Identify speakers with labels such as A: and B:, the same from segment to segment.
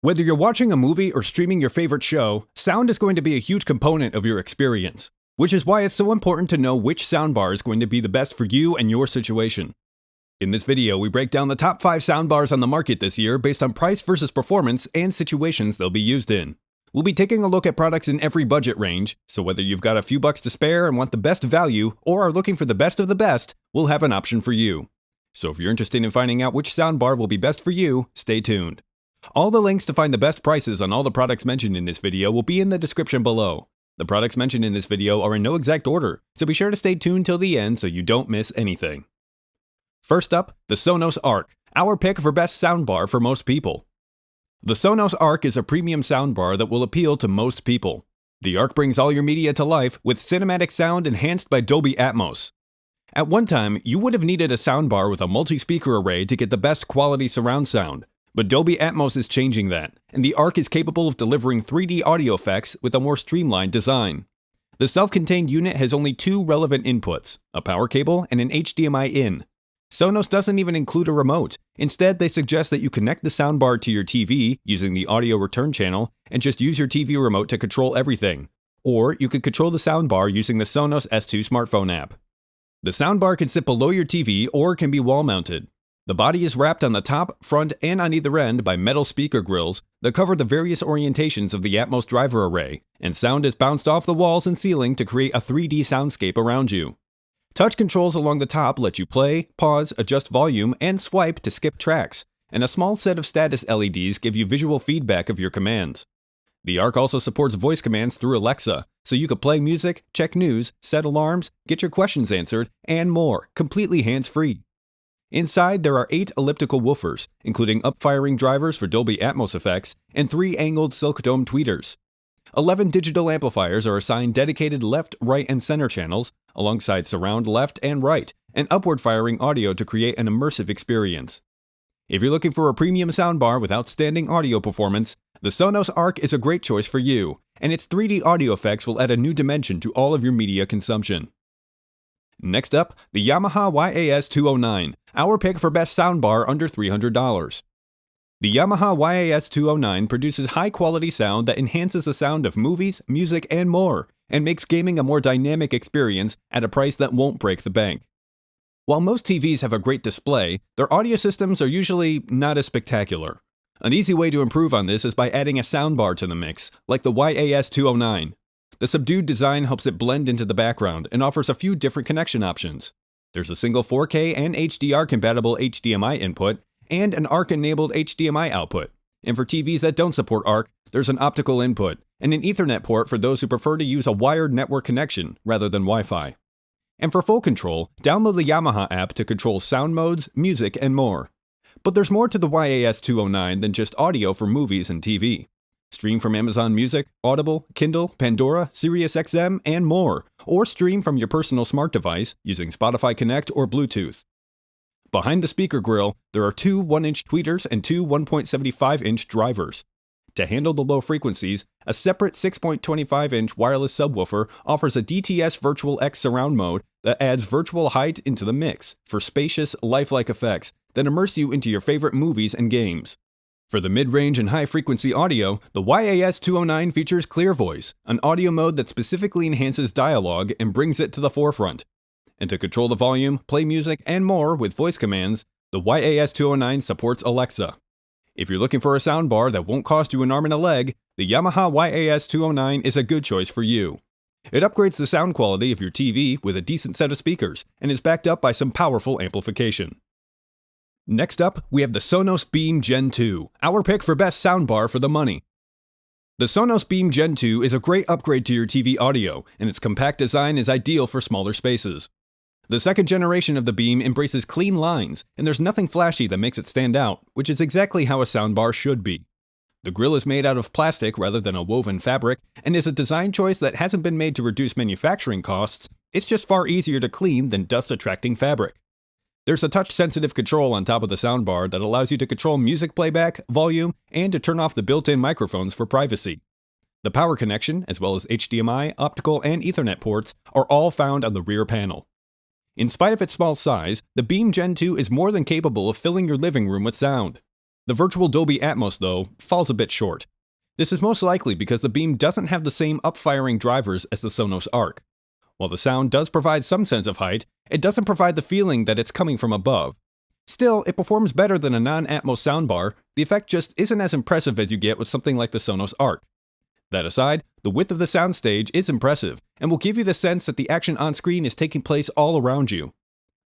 A: Whether you're watching a movie or streaming your favorite show, sound is going to be a huge component of your experience, which is why it's so important to know which soundbar is going to be the best for you and your situation. In this video, we break down the top 5 soundbars on the market this year based on price versus performance and situations they'll be used in. We'll be taking a look at products in every budget range, so whether you've got a few bucks to spare and want the best value or are looking for the best of the best, we'll have an option for you. So if you're interested in finding out which soundbar will be best for you, stay tuned. All the links to find the best prices on all the products mentioned in this video will be in the description below. The products mentioned in this video are in no exact order, so be sure to stay tuned till the end so you don't miss anything. First up, the Sonos Arc, our pick for best soundbar for most people. The Sonos Arc is a premium soundbar that will appeal to most people. The Arc brings all your media to life with cinematic sound enhanced by Dolby Atmos. At one time, you would have needed a soundbar with a multi-speaker array to get the best quality surround sound. But Dolby Atmos is changing that, and the Arc is capable of delivering 3D audio effects with a more streamlined design. The self-contained unit has only 2 relevant inputs, a power cable and an HDMI in. Sonos doesn't even include a remote. Instead, they suggest that you connect the soundbar to your TV using the audio return channel and just use your TV remote to control everything. Or you could control the soundbar using the Sonos S2 smartphone app. The soundbar can sit below your TV or can be wall-mounted. The body is wrapped on the top, front, and on either end by metal speaker grills that cover the various orientations of the Atmos driver array, and sound is bounced off the walls and ceiling to create a 3D soundscape around you. Touch controls along the top let you play, pause, adjust volume, and swipe to skip tracks, and a small set of status LEDs give you visual feedback of your commands. The Arc also supports voice commands through Alexa, so you can play music, check news, set alarms, get your questions answered, and more, completely hands-free. Inside, there are 8 elliptical woofers, including up-firing drivers for Dolby Atmos effects and 3 angled silk dome tweeters. 11 digital amplifiers are assigned dedicated left, right, and center channels, alongside surround left and right, and upward-firing audio to create an immersive experience. If you're looking for a premium soundbar with outstanding audio performance, the Sonos Arc is a great choice for you, and its 3D audio effects will add a new dimension to all of your media consumption. Next up, the Yamaha YAS-209, our pick for best soundbar under $300. The Yamaha YAS-209 produces high-quality sound that enhances the sound of movies, music, and more, and makes gaming a more dynamic experience at a price that won't break the bank. While most TVs have a great display, their audio systems are usually not as spectacular. An easy way to improve on this is by adding a soundbar to the mix, like the YAS-209. The subdued design helps it blend into the background and offers a few different connection options. There's a single 4K and HDR-compatible HDMI input, and an Arc-enabled HDMI output. And for TVs that don't support Arc, there's an optical input, and an Ethernet port for those who prefer to use a wired network connection rather than Wi-Fi. And for full control, download the Yamaha app to control sound modes, music, and more. But there's more to the YAS-209 than just audio for movies and TV. Stream from Amazon Music, Audible, Kindle, Pandora, SiriusXM, and more, or stream from your personal smart device using Spotify Connect or Bluetooth. Behind the speaker grille, there are 2 1-inch tweeters and 2 1.75-inch drivers. To handle the low frequencies, a separate 6.25-inch wireless subwoofer offers a DTS Virtual X surround mode that adds virtual height into the mix for spacious, lifelike effects that immerse you into your favorite movies and games. For the mid-range and high-frequency audio, the YAS-209 features Clear Voice, an audio mode that specifically enhances dialogue and brings it to the forefront. And to control the volume, play music, and more with voice commands, the YAS-209 supports Alexa. If you're looking for a soundbar that won't cost you an arm and a leg, the Yamaha YAS-209 is a good choice for you. It upgrades the sound quality of your TV with a decent set of speakers and is backed up by some powerful amplification. Next up, we have the Sonos Beam Gen 2, our pick for best soundbar for the money. The Sonos Beam Gen 2 is a great upgrade to your TV audio, and its compact design is ideal for smaller spaces. The second generation of the Beam embraces clean lines, and there's nothing flashy that makes it stand out, which is exactly how a soundbar should be. The grille is made out of plastic rather than a woven fabric, and is a design choice that hasn't been made to reduce manufacturing costs. It's just far easier to clean than dust-attracting fabric. There's a touch-sensitive control on top of the soundbar that allows you to control music playback, volume, and to turn off the built-in microphones for privacy. The power connection, as well as HDMI, optical, and Ethernet ports, are all found on the rear panel. In spite of its small size, the Beam Gen 2 is more than capable of filling your living room with sound. The virtual Dolby Atmos, though, falls a bit short. This is most likely because the Beam doesn't have the same up-firing drivers as the Sonos Arc. While the sound does provide some sense of height, it doesn't provide the feeling that it's coming from above. Still, it performs better than a non-Atmos soundbar. The effect just isn't as impressive as you get with something like the Sonos Arc. That aside, the width of the soundstage is impressive, and will give you the sense that the action on screen is taking place all around you.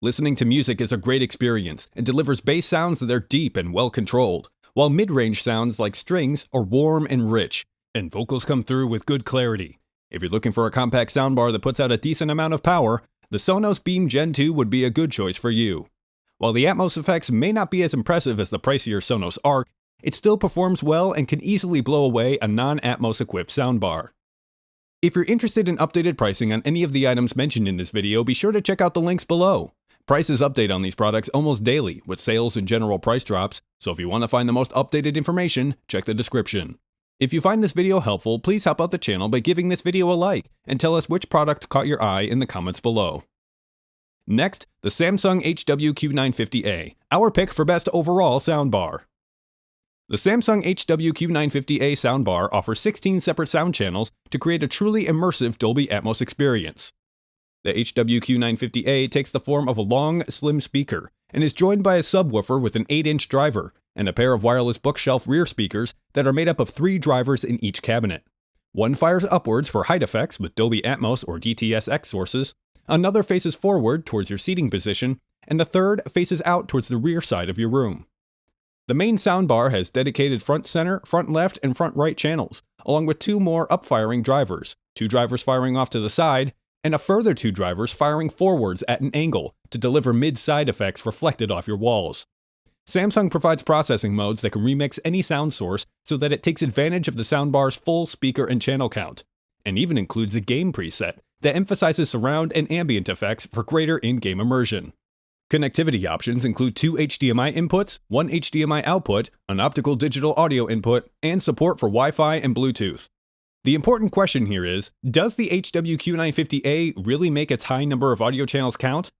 A: Listening to music is a great experience, and delivers bass sounds that are deep and well controlled, while mid-range sounds like strings are warm and rich, and vocals come through with good clarity. If you're looking for a compact soundbar that puts out a decent amount of power, the Sonos Beam Gen 2 would be a good choice for you. While the Atmos effects may not be as impressive as the pricier Sonos Arc, it still performs well and can easily blow away a non-Atmos equipped soundbar. If you're interested in updated pricing on any of the items mentioned in this video, be sure to check out the links below. Prices update on these products almost daily, with sales and general price drops, so if you want to find the most updated information, check the description. If you find this video helpful, please help out the channel by giving this video a like, and tell us which product caught your eye in the comments below. Next, the Samsung HWQ950A, our pick for best overall soundbar. The Samsung HWQ950A soundbar offers 16 separate sound channels to create a truly immersive Dolby Atmos experience. The HWQ950A takes the form of a long, slim speaker, and is joined by a subwoofer with an 8-inch driver, and a pair of wireless bookshelf rear speakers that are made up of 3 drivers in each cabinet. One fires upwards for height effects with Dolby Atmos or DTS:X sources, another faces forward towards your seating position, and the third faces out towards the rear side of your room. The main soundbar has dedicated front center, front left, and front right channels, along with 2 more up-firing drivers, 2 drivers firing off to the side, and a further 2 drivers firing forwards at an angle to deliver mid-side effects reflected off your walls. Samsung provides processing modes that can remix any sound source so that it takes advantage of the soundbar's full speaker and channel count, and even includes a game preset that emphasizes surround and ambient effects for greater in-game immersion. Connectivity options include 2 HDMI inputs, 1 HDMI output, an optical digital audio input, and support for Wi-Fi and Bluetooth. The important question here is, does the HWQ950A really make its high number of audio channels count?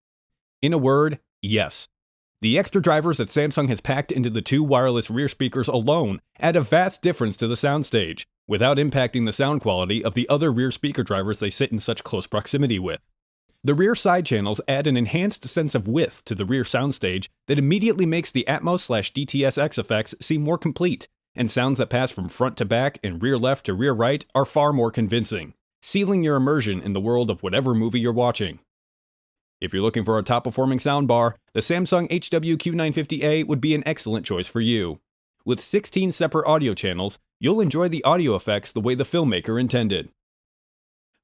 A: In a word, yes. The extra drivers that Samsung has packed into the 2 wireless rear speakers alone add a vast difference to the soundstage, without impacting the sound quality of the other rear speaker drivers they sit in such close proximity with. The rear side channels add an enhanced sense of width to the rear soundstage that immediately makes the Atmos/DTS:X effects seem more complete, and sounds that pass from front to back and rear left to rear right are far more convincing, sealing your immersion in the world of whatever movie you're watching. If you're looking for a top-performing soundbar, the Samsung HWQ950A would be an excellent choice for you. With 16 separate audio channels, you'll enjoy the audio effects the way the filmmaker intended.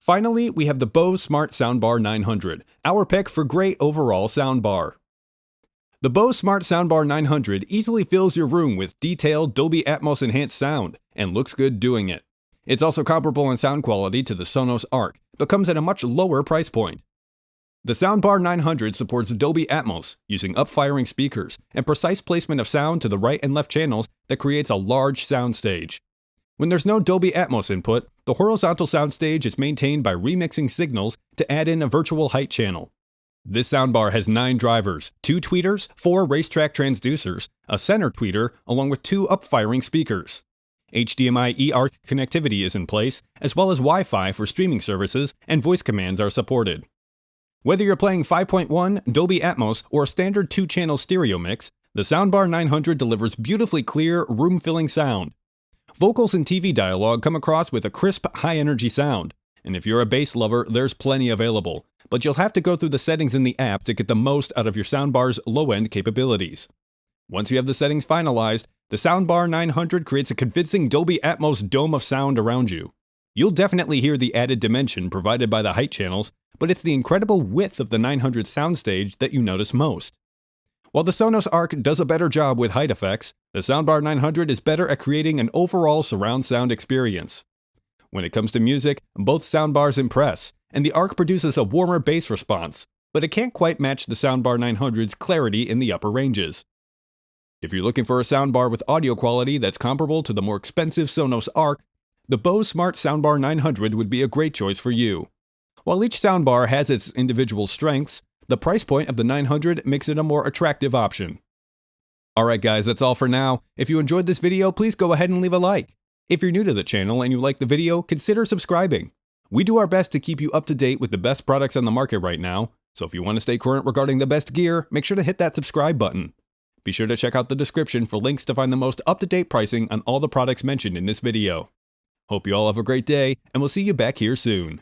A: Finally, we have the Bose Smart Soundbar 900, our pick for great overall soundbar. The Bose Smart Soundbar 900 easily fills your room with detailed Dolby Atmos enhanced sound, and looks good doing it. It's also comparable in sound quality to the Sonos Arc, but comes at a much lower price point. The Soundbar 900 supports Dolby Atmos, using up-firing speakers and precise placement of sound to the right and left channels that creates a large soundstage. When there's no Dolby Atmos input, the horizontal soundstage is maintained by remixing signals to add in a virtual height channel. This soundbar has 9 drivers, 2 tweeters, 4 racetrack transducers, a center tweeter, along with 2 up-firing speakers. HDMI eARC connectivity is in place, as well as Wi-Fi for streaming services, and voice commands are supported. Whether you're playing 5.1, Dolby Atmos, or a standard 2-channel stereo mix, the Soundbar 900 delivers beautifully clear, room-filling sound. Vocals and TV dialogue come across with a crisp, high-energy sound, and if you're a bass lover, there's plenty available, but you'll have to go through the settings in the app to get the most out of your soundbar's low-end capabilities. Once you have the settings finalized, the Soundbar 900 creates a convincing Dolby Atmos dome of sound around you. You'll definitely hear the added dimension provided by the height channels, but it's the incredible width of the 900 soundstage that you notice most. While the Sonos Arc does a better job with height effects, the Soundbar 900 is better at creating an overall surround sound experience. When it comes to music, both soundbars impress, and the Arc produces a warmer bass response, but it can't quite match the Soundbar 900's clarity in the upper ranges. If you're looking for a soundbar with audio quality that's comparable to the more expensive Sonos Arc, the Bose Smart Soundbar 900 would be a great choice for you. While each soundbar has its individual strengths, the price point of the 900 makes it a more attractive option. Alright guys, that's all for now. If you enjoyed this video, please go ahead and leave a like. If you're new to the channel and you like the video, consider subscribing. We do our best to keep you up to date with the best products on the market right now, so if you want to stay current regarding the best gear, make sure to hit that subscribe button. Be sure to check out the description for links to find the most up-to-date pricing on all the products mentioned in this video. Hope you all have a great day, and we'll see you back here soon.